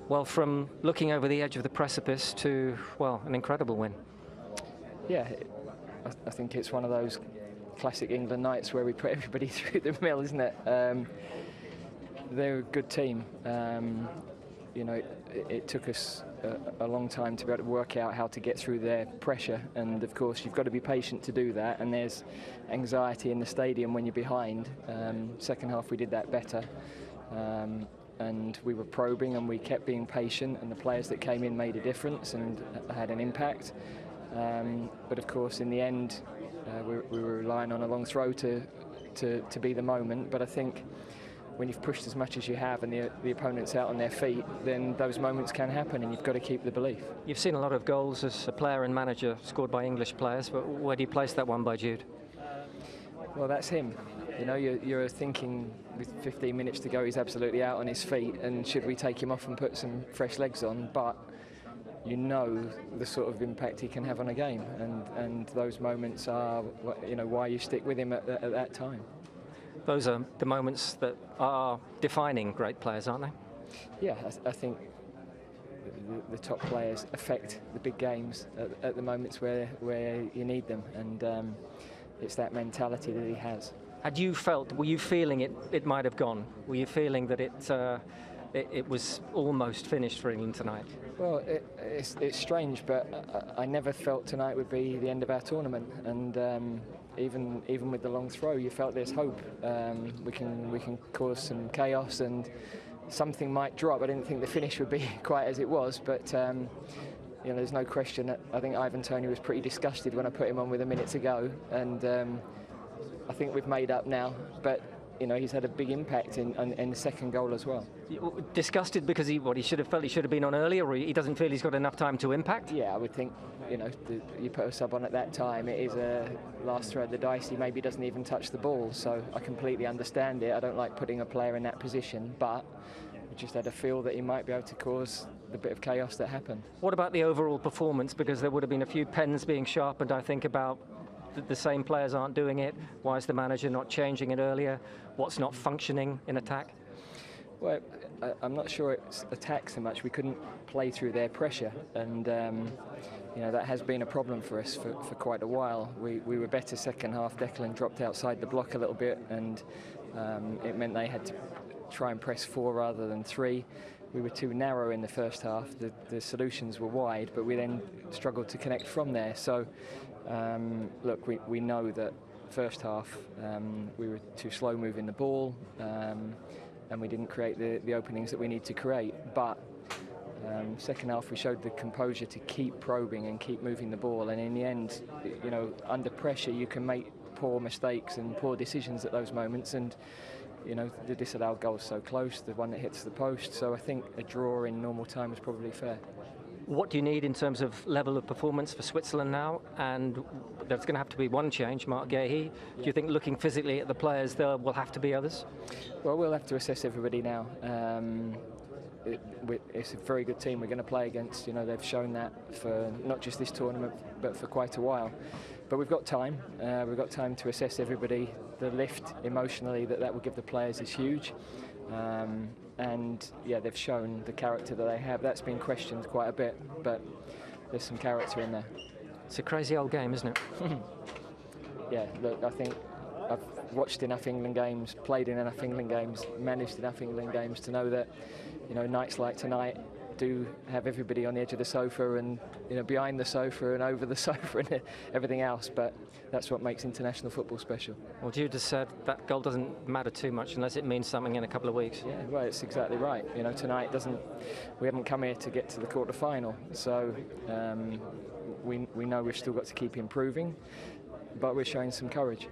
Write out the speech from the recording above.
Well, from looking over the edge of the precipice to, well, an incredible win. Yeah, I think it's one of those classic England nights where we put everybody through the mill, isn't it? They're a good team. It took us a long time to be able to work out how to get through their pressure, and of course you've got to be patient to do that, and there's anxiety in the stadium when you're behind. Second half we did that better, and we were probing and we kept being patient, and the players that came in made a difference and had an impact. But of course in the end we were relying on a long throw to be the moment. But I think when you've pushed as much as you have and the opponent's out on their feet, then those moments can happen, and you've got to keep the belief. You've seen a lot of goals as a player and manager scored by English players, but where do you place that one by Jude? Well, that's him. You know, you're thinking with 15 minutes to go, he's absolutely out on his feet, and should we take him off and put some fresh legs on? But you know the sort of impact he can have on a game, and those moments are, why you stick with him at that time. Those are the moments that are defining great players, aren't they? Yeah, I think the top players affect the big games at the moments where you need them, and it's that mentality that he has. Were you feeling it might have gone? Were you feeling that it was almost finished for England tonight? Well, it's strange, but I never felt tonight would be the end of our tournament, and even with the long throw, you felt there's hope. We can cause some chaos and something might drop. I didn't think the finish would be quite as it was, but there's no question that I think Ivan Toney was pretty disgusted when I put him on with a minute to go, and I think we've made up now. But he's had a big impact in the second goal as well. Disgusted because he should have felt he should have been on earlier, or he doesn't feel he's got enough time to impact? Yeah, I would think, you put a sub on at that time, it is a last throw of the dice. He maybe doesn't even touch the ball, so I completely understand it. I don't like putting a player in that position, but we just had a feel that he might be able to cause the bit of chaos that happened. What about the overall performance? Because there would have been a few pens being sharpened, I think, about the same players aren't doing it. Why is the manager not changing it earlier? What's not functioning in attack? Well, I'm not sure it's attack so much. We couldn't play through their pressure, and that has been a problem for us for quite a while. We were better second half. Declan dropped outside the block a little bit, and it meant they had to try and press 4 rather than 3. We were too narrow in the first half. The solutions were wide, but we then struggled to connect from there. So, look, we know that first half we were too slow moving the ball, and we didn't create the openings that we need to create. But second half we showed the composure to keep probing and keep moving the ball, and in the end, under pressure you can make poor mistakes and poor decisions at those moments, and the disallowed goal's so close, the one that hits the post, so I think a draw in normal time is probably fair. What do you need in terms of level of performance for Switzerland now? And there's going to have to be one change, Marc Guéhi. Do you think, looking physically at the players, there will have to be others? Well, we'll have to assess everybody now. It's a very good team we're going to play against. They've shown that for not just this tournament, but for quite a while. But we've got time. We've got time to assess everybody. The lift emotionally that will give the players is huge. And yeah, they've shown the character that they have. That's been questioned quite a bit, but there's some character in there. It's a crazy old game, isn't it? Yeah, look, I think I've watched enough England games, played in enough England games, managed enough England games to know that, nights like tonight do have everybody on the edge of the sofa and behind the sofa and over the sofa and everything else, but that's what makes international football special. Well, Jude has said that goal doesn't matter too much unless it means something in a couple of weeks. Yeah, well, it's exactly right. Tonight we haven't come here to get to the quarter-final, so we know we've still got to keep improving, but we're showing some courage.